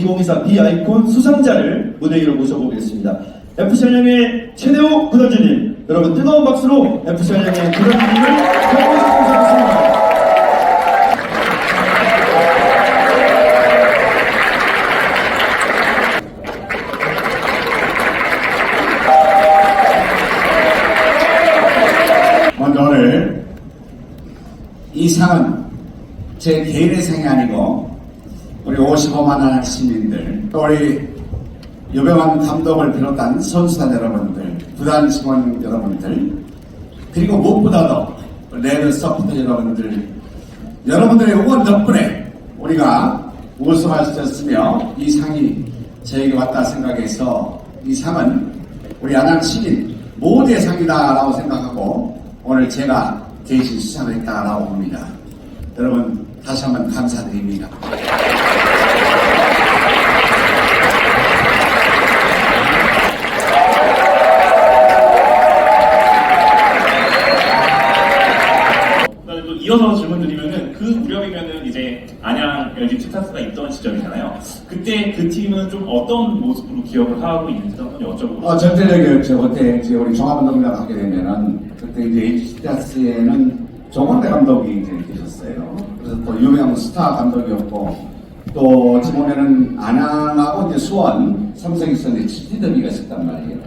2024 비아이콘 수상자를 무대 위로 모셔보겠습니다. FC 한양의 최대호 구단주님, 여러분 뜨거운 박수로 FC 한양의 구단주님을 환영해 주시겠습니다. 먼저 오늘 이 상은 제 개인의 상이 아니고 우리 55만 한양 시민들, 또 우리 유병환 감독을 비롯한 선수단 여러분들, 구단 직원 여러분들, 그리고 무엇보다도 레드 서포터 여러분들의 응원 덕분에 우리가 우승할 수 있었으며 이 상이 저에게 왔다 생각해서 이 상은 우리 안양 시민 모두의 상이다라고 생각하고 오늘 제가 대신 수상을 했다라고 봅니다. 여러분 다시 한번 감사드립니다. 또 이어서 질문 드리면은 그 무렵이면은 이제 안양 LG 투타스가 있던 시절이잖아요. 그때 그 팀은 좀 어떤 모습으로 기억을 하고 있는지 한번 여쭤보고. 전체적이었죠. 그때 이제 우리 종합운동장 하게 되면은 그때 이제 LG 투타스에는 정원대 감독이 이제 계셨어요. 그래서 또 유명 스타 감독이었고 또 어찌 보면은 안양하고 이제 수원, 삼성이 있었는데 치티더비가 있었단 말이에요.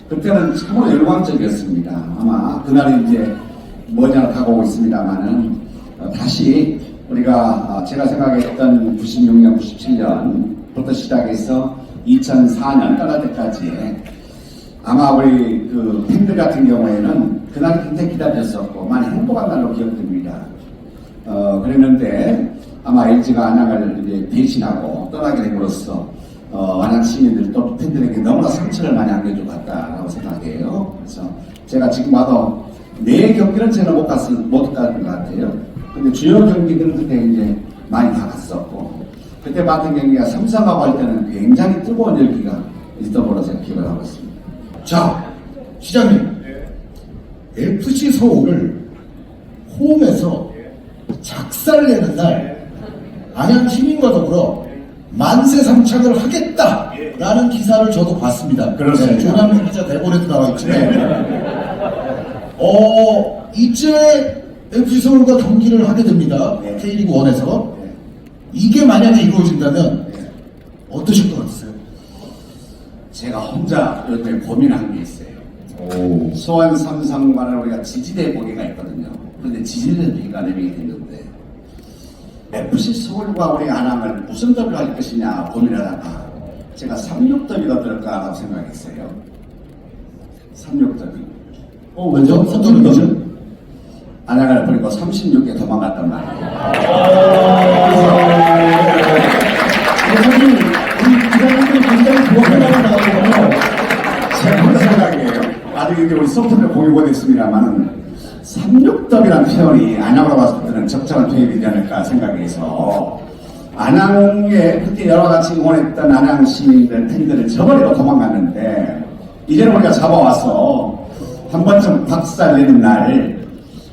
그때는 참으로 열광적이었습니다. 아마 그날이 이제 머지않아 다가오고 있습니다만은 다시 우리가 제가 생각했던 96년, 97년부터 시작해서 2004년 떠날 때까지 아마 우리 그 팬들 같은 경우에는 그날이 굉장히 기다렸었고 많이 행복한 날로 기억됩니다. 그랬는데 아마 LG가 안양을 이제 대신하고 떠나게 됨으로써 안양 시민들 또 팬들에게 너무나 상처를 많이 안겨주고 갔다라고 생각해요. 그래서 제가 지금 와도 매 경기는 제가 못 갔는 것 같아요. 근데 주요 경기들은 그때 이제 많이 다 갔었고, 그때 봤던 경기가 삼성하고 할 때는 굉장히 뜨거운 열기가 있던 걸로 제가 기억을 하고 있습니다. 자, 시장님. FC 서울을 홈에서 작살내는 날 안양 시민과 더불어 만세 삼창을 하겠다라는 기사를 저도 봤습니다. 그렇습니다. 조남민 기자 대본에도 나와 있지만 이제 FC 서울과 경기를 하게 됩니다. K리그 1에서 이게 만약에 이루어진다면 어떠실 것 같으세요? 제가 혼자 요즘에 고민한 게 있어요. 수원 삼성과는 우리가 지지대 보기가 있거든요. 그런데 지지대 보기가 내밀게 됐는데 FC 서울과 우리 안양을 무슨 더비를 할 것이냐 고민하다가 제가 36더비가 어떨까라고 생각했어요. 36더비. 왜죠? 어떤 거죠? 안양을 버리고 36개 도망갔단 말이에요. 사실 우리 기자님들이 굉장히 좋아하는 나가거든요. 제 생각이에요. 아직 이제 우리 소프트웨어 공유가 됐습니다만은 36더비라는 표현이 안양으로 봤을 때는 적절한 표현이 되지 않을까 생각해서 안양에 그때 여러 가지 응원했던 안양 시민들 팬들을 저버리고 도망갔는데 이제는 우리가 잡아와서 한 번쯤 박살 내는 날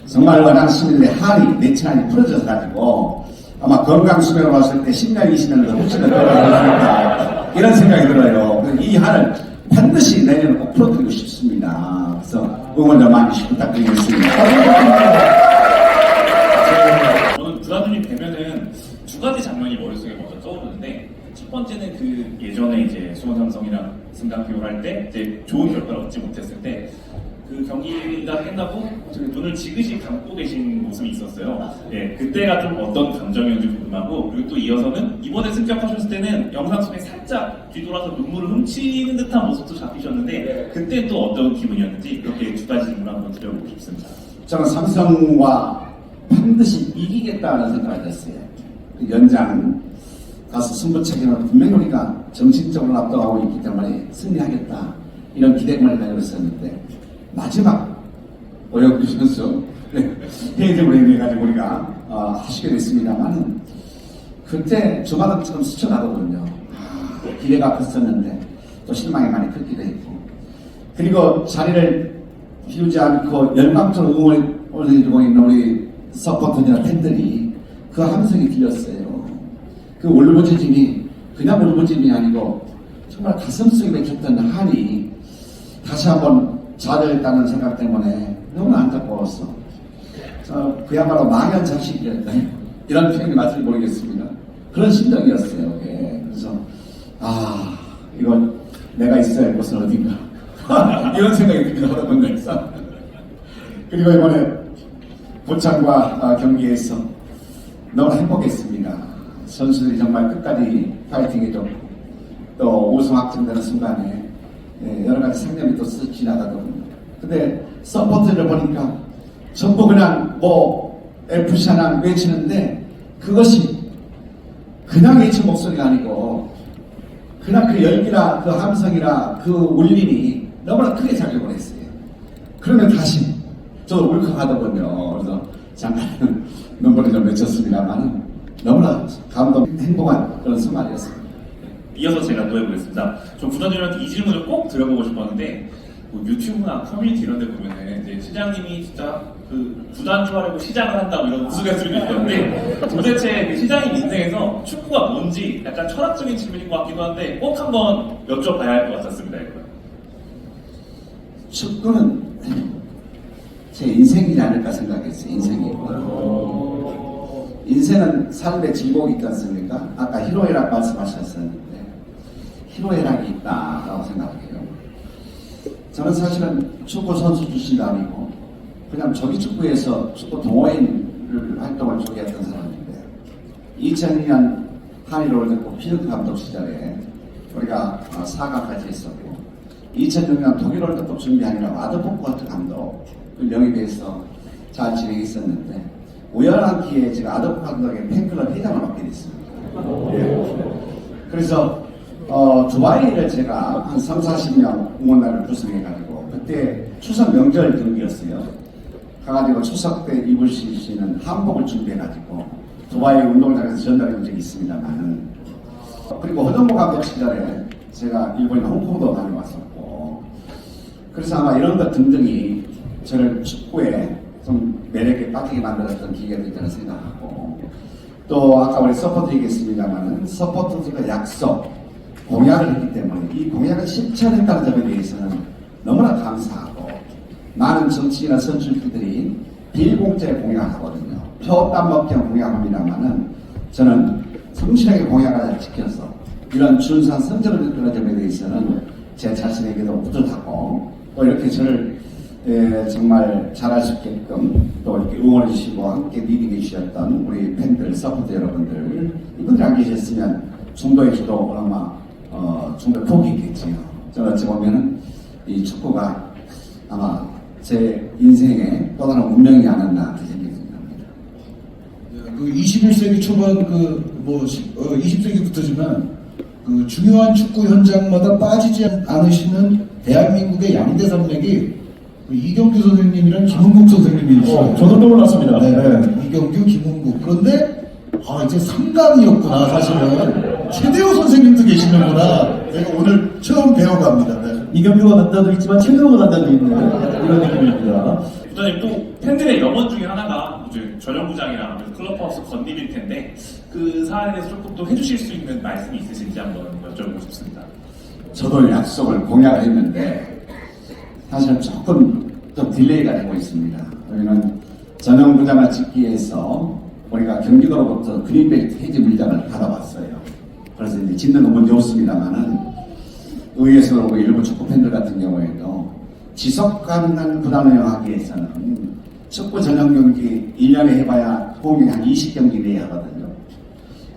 정말 안양 시민들의 한이 내친한이 풀어져서 가지고 아마 건강수명으로 봤을 때 10년, 20년을 더 훨씬 더 들어가야 이런 생각이 들어요. 이 한을 반드시 내년에 꼭 풀어드리고 싶습니다. 그래서 응원 좀 많이 부탁드리겠습니다. 저는 구단주님 되면은 두 가지 장면이 머릿속에 먼저 떠오르는데, 첫 번째는 그 예전에 이제 수원 삼성이랑 승강 비교를 할 때 이제 좋은 결과를 얻지 못했을 때 그 경기가 끝나고 눈을 지그시 감고 계신 모습이 있었어요. 예, 그때가 좀 어떤 감정이었는지 궁금하고, 그리고 또 이어서는 이번에 승격하셨을 때는 영상 속에 살짝 뒤돌아서 눈물을 훔치는 듯한 모습도 잡히셨는데 그때 또 어떤 기분이었는지 그렇게 두 가지 질문 한번 드려보고 싶습니다. 저는 삼성과 반드시 이기겠다는 생각을 했어요. 그 연장 가서 승부차기는 분명히 우리가 정신적으로 압도하고 있기 때문에 승리하겠다 이런 기대감을 가지고 있었는데 마지막 오영규 선수 회의적으로 해가지고 우리가 하시게 됐습니다만 그때 주마등처럼 스쳐가거든요. 기대가 컸었는데 또 실망이 많이 컸기도 했고, 그리고 자리를 비우지 않고 열망적으로 응원을 올려주고 있는 우리 서포터들이나 팬들이 그 함성이 들렸어요. 그 울부짖음이 그 그냥 울부짖음이 아니고 정말 가슴속에 맺혔던 한이 다시 한번 좌절했다는 생각 때문에 너무 안타까웠어. 그야말로 망연자실이었다. 이런 표현이 맞을지 모르겠습니다. 그런 심정이었어요. 예. 그래서 이건 내가 있어야 할 곳은 어딘가 이런 생각이 듭니다. 여러분들서. 그리고 이번에 부천과 경기에서 너무 행복했습니다. 선수들이 정말 끝까지 파이팅해줬고 또 우승 확정되는 순간에 여러 가지 상념이 또 쓱 지나가더군요. 근데 서포트를 보니까 전부 그냥 FC 하나 외치는데 그것이 그냥 외친 목소리가 아니고 그냥 그 열기라 그 함성이라 그 울림이 너무나 크게 작용을 했어요. 그러면 다시 저도 울컥하더군요. 그래서 잠깐 눈물이 좀 맺혔습니다만 너무나 행복한 그런 순간이었습니다. 이어서 제가 또 해보겠습니다. 저 구단주님한테 이 질문을 꼭 드려보고 싶었는데 뭐 유튜브나 커뮤니티 이런 데 보면은 이제 시장님이 진짜 그 구단주 하려고 시작을 한다고 이런 우스갯소리도 있던데 도대체 그 시장님 인생에서 축구가 뭔지 약간 철학적인 질문인 것 같기도 한데 꼭 한번 여쭤봐야 할 것 같았습니다. 이거. 축구는 제 인생이지 않을까 생각했어요. 인생은 삶의 즐거움이 있지 않습니까? 아까 희로애락 말씀하셨었는데 희로애락이 있다라고 생각해요. 저는 사실은 축구 선수 출신도 아니고 그냥 조기축구에서 축구 동호인을 활동을 주게 했던 사람인데 2002년 한일 월드컵 필드 감독 시절에 우리가 4강까지 했었고 2006년 독일 월드컵 준비하느라고 아드포크와트 감독 영입해서 잘 진행했었는데 우연한 기회에 제가 아드포크 감독의 팬클럽 회장을 맡게 됐습니다. 그래서 두바이를 제가 한 3, 40명 응원단을 구성해가지고 그때 추석 명절 경기였어요. 가가지고 추석 때 입을 수 있는 한복을 준비해가지고 두바이 운동장에서 전달한 적이 있습니다만은 그리고 허정무 감독 시절에 제가 일본이나 홍콩도 다녀왔었고 그래서 아마 이런 것 등등이 저를 축구에 좀 매력에 빠지게 만들었던 기회가 있다는 생각하고 또 아까 우리 서포트 얘기했습니다만은 서포트가 약속 공약을 했기 때문에 이 공약을 실천했다는 점에 대해서는 너무나 감사하고 많은 정치인이나 선출들이 비공짜에 공약을 하거든요. 표 땀 먹기 공약합니다만은 저는 성실하게 공약을 지켜서 이런 준수한 성적을 이끌는 점에 대해서는 제 자신에게도 뿌듯하고 또 이렇게 저를 정말 잘할 수 있게끔 또 이렇게 응원해 주시고 함께 리딩해 주셨던 우리 팬들, 서포트 여러분들 이분들 안 계셨으면 중도에 저도 아마 중도에 포기했겠지요. 저는 어찌 보면은 이 축구가 아마 제 인생의 또 다른 운명이 아니었나 그렇게 생각합니다. 그 21세기 초반 20세기부터지만 그 중요한 축구 현장마다 빠지지 않으시는 대한민국의 양대 산맥이 이경규 선생님이랑 김은국 선생님이 있어요. 저도 떠올랐습니다. 네. 이경규, 김은국. 그런데 이제 3강이었구나. 사실은 최대호 선생님도 계시는구나. 내가 오늘 처음 배워갑니다. 네. 이경규가 간다도 있지만 최대호가 간다도 있는 이런 느낌입니다. 부장님 또 팬들의 염원 중에 하나가 이제 전용구장이랑 클럽하우스 건립일 텐데 그 사안에 대해서 조금 더 해주실 수 있는 말씀이 있으신지 한번 여쭤보고 싶습니다. 저도 약속을 공약을 했는데 사실은 조금 좀 딜레이가 되고 있습니다. 저희는 전용구장을 짓기 위해서 우리가 경기도로부터 그린벨트 해지 물장을 받아왔어요. 그래서 이제 짓는 건 문제 없습니다만은 의회에서 오고 일부 축구 팬들 같은 경우에도 지속 가능한 구단 운영하기 위해서는 축구 전용 경기 1년에 해봐야 공이 한 20경기 내야 하거든요.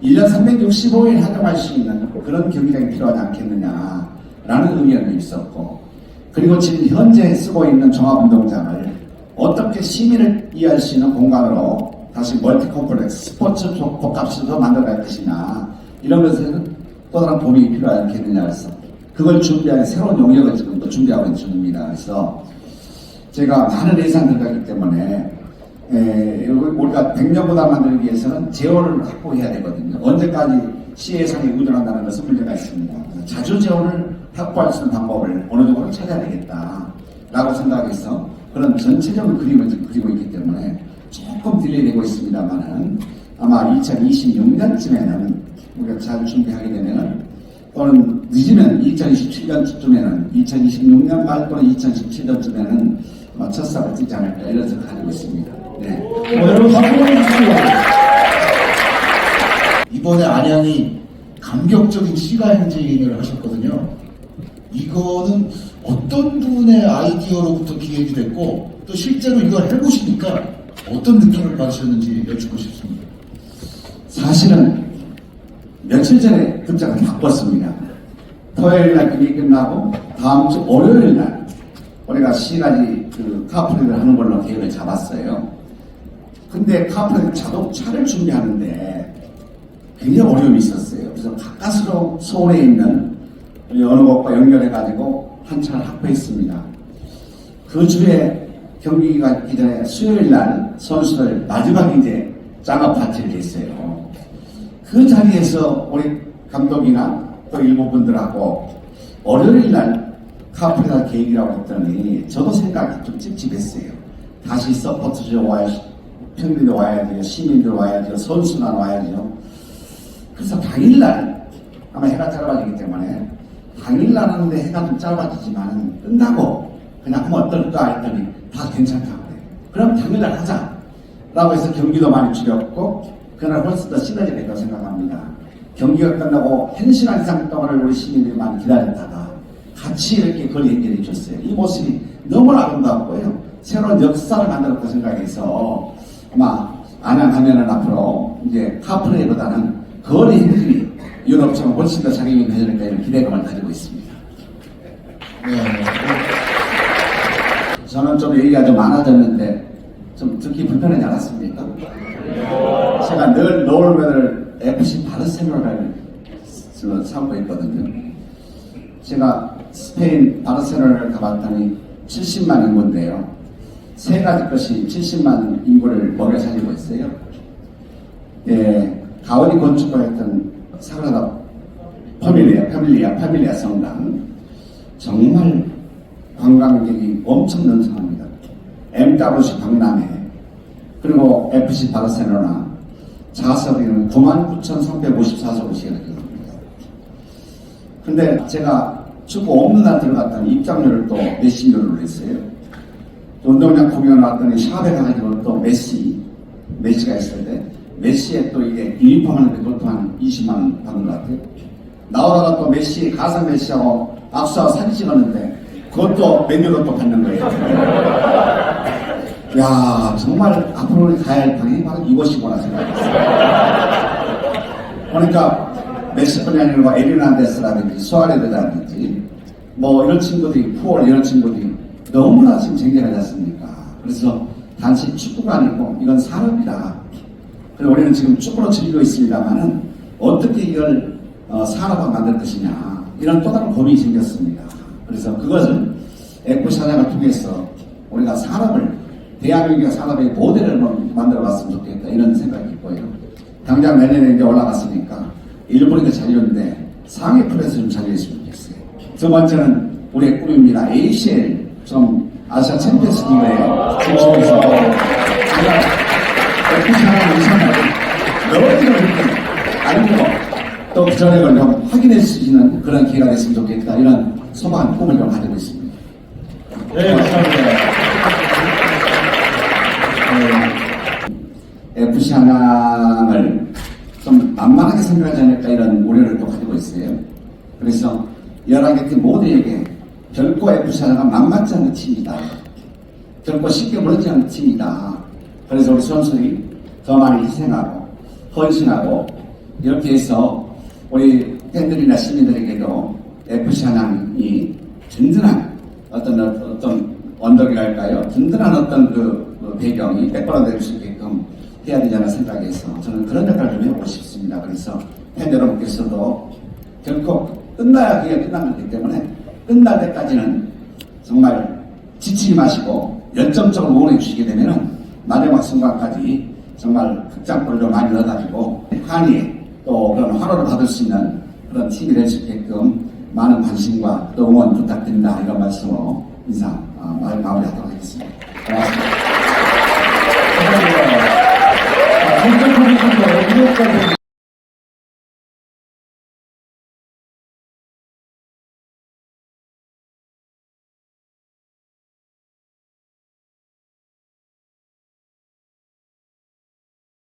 1년 365일 활용할 수 있는 그런 경기장이 필요하지 않겠느냐라는 의견이 있었고 그리고 지금 현재 쓰고 있는 종합운동장을 어떻게 시민을 이해할 수 있는 공간으로 다시 멀티컴플렉스 스포츠 복합시설로 만들어갈 것이냐 이런 것에는 또 다른 도움이 필요하지 않겠느냐 해서 그걸 준비하는 새로운 용역을 지금 또 준비하고 있는 중입니다. 그래서 제가 많은 예산을 들어가기 때문에 우리가 100년보다 만들기 위해서는 재원을 확보해야 되거든요. 언제까지 시 예산이 의존한다는 것은 문제가 있습니다. 자주 재원을 확보할 수 있는 방법을 어느 정도 찾아야 되겠다라고 생각해서 그런 전체적인 그림을 지금 그리고 있기 때문에 조금 딜레이되고 있습니다만은 아마 2026년쯤에는 우리가 잘 준비하게 되면은 또는 늦으면 2027년쯤에는 2026년 말 또는 2017년쯤에는 첫사을 뛰지 않을까 이런 생각 가지고 있습니다. 네. 여러분 박수 보내주시죠. 이번에 안양이 감격적인 시가 행진을 하셨거든요. 이거는 어떤 분의 아이디어로부터 기획이 됐고 또 실제로 이걸 해보시니까 어떤 느낌을 받으셨는지 여쭙고 싶습니다. 사실은 며칠 전에 급작을 바꿨습니다. 토요일 날 그게 끝나고 다음 주 월요일 날 우리가 시가지 그 카프레를 하는 걸로 계획을 잡았어요. 근데 카프레 자동차를 준비하는데 굉장히 어려움이 있었어요. 그래서 가까스로 서울에 있는 어느 곳과 연결해가지고 한 차를 확보했습니다. 그 주에 경기가 있기 전에 수요일 날 선수들 마지막 이제 짱업 파티를 했어요. 그 자리에서 우리 감독이나 또 일부 분들하고 월요일 날 카프레다 계획이라고 했더니 저도 생각이 좀 찝찝했어요. 다시 서포트들 와야지, 평민들 와야죠, 시민들 와야죠, 선수단 와야죠. 그래서 당일날 아마 해가 짧아지기 때문에 당일날 하는데 해가 좀 짧아지지만 끝나고 그냥 하면 어떨까 했더니 다 괜찮다고 해요. 그럼 당일날 하자 라고 해서 경기도 많이 줄였고 그날 훨씬 더 시너지 된다고 생각합니다. 경기가 끝나고 1시간 이상 동안을 우리 시민들이 많이 기다렸다가 같이 이렇게 거리 연결해 줬어요. 이 모습이 너무 아름답고요. 새로운 역사를 만들었다고 생각해서 아마 안양 가면은 앞으로 이제 카프레보다는 거리 행진이 유럽처럼 훨씬 더 자기가 되니까 이런 기대감을 가지고 있습니다. 저는 좀 얘기가 좀 많아졌는데 좀 듣기 불편하지 않았습니까? 제가 늘 노을면을 FC 바르셀로나를 삼고 있거든요. 제가 스페인 바르셀로나를 가봤더니 70만 인구인데요. 세 가지 것이 70만 인구를 먹여 살리고 있어요. 예, 가우디 건축가 했던 사그라다 파밀리아 성당. 정말 관광객이 엄청 넘쳐납니다. MWC 박람회, 그리고 FC 바르셀로나, 좌석에는 99,354석을 시행합니다. 근데 제가 축구 없는 날 들어갔더니 입장료를 또 몇십료를 올렸어요. 운동장 구경을 왔더니 샵에 가가지고 또 메시가 있을 때 메시에 또 이게 유니폼 하는데 그것도 한 20만원 받는 것 같아요. 나오다가 또 메시, 가상 메시하고 악수하고 사진 찍었는데 그것도 메뉴로 또 받는 거예요. 야, 정말 앞으로 우리 가야 할 방이 바로 이것이구나 생각했어요. 그러니까 메시뿐이 아니라 에르난데스라든지 수아레드라든지 뭐 이런 친구들이 푸얼 이런 친구들이 너무나 지금 쟁쟁하지 않습니까? 그래서 단지 축구가 아니고 이건 산업이다. 그리고 우리는 지금 축구로 즐기고 있습니다만은 어떻게 이걸 산업화 만들 것이냐 이런 또 다른 고민이 생겼습니다. 그래서 그것을 에코샤장을 통해서 우리가 산업을 대한민국 산업의 모델을 만들어 봤으면 좋겠다 이런 생각이 있고요. 당장 내년에 이제 올라갔으니까 일본이 잘 이루는데 상위 프레스 좀 잘 이루었으면 좋겠어요. 두 번째는 우리의 꿈입니다. ACL 좀 아시아 챔피언스 리그에 진출해서 제가 에코샤장 이상을 너희들 이렇게 알고 또 그 전에 걸 좀 확인할 수 있는 그런 기회가 됐으면 좋겠다 이런 소망 꿈을 좀 가지고 있습니다. 네, 감사합니다. FC 한양을 좀 만만하게 생각하지 않을까 이런 우려를 또 가지고 있어요. 그래서 11개 팀 모두에게 결코 FC 한양은 만만치 않은 팀이다. 결코 쉽게 무너지지 않는 팀이다. 그래서 우리 선수들이 더 많이 희생하고 헌신하고 이렇게 해서 우리 팬들이나 시민들에게도 FC 한양이 든든한 어떤 언덕이랄까요? 든든한 어떤 그 배경이 백발화될 수 있게끔 해야 되잖아 생각해서 저는 그런 역할을 좀 해보고 싶습니다. 그래서 팬 여러분께서도 결코 끝나야 그게 끝난 거기 때문에 끝날 때까지는 정말 지치지 마시고 열정적으로 응원해 주시게 되면은 마지막 순간까지 정말 극장골을 좀 많이 넣어가지고 한이 또 그런 환호를 받을 수 있는 그런 팀이 될 수 있게끔 많은 관심과 또 응원 부탁드린다 이런 말씀으로 인사 마무리하도록 하겠습니다. 고맙습니다. 감사합니다.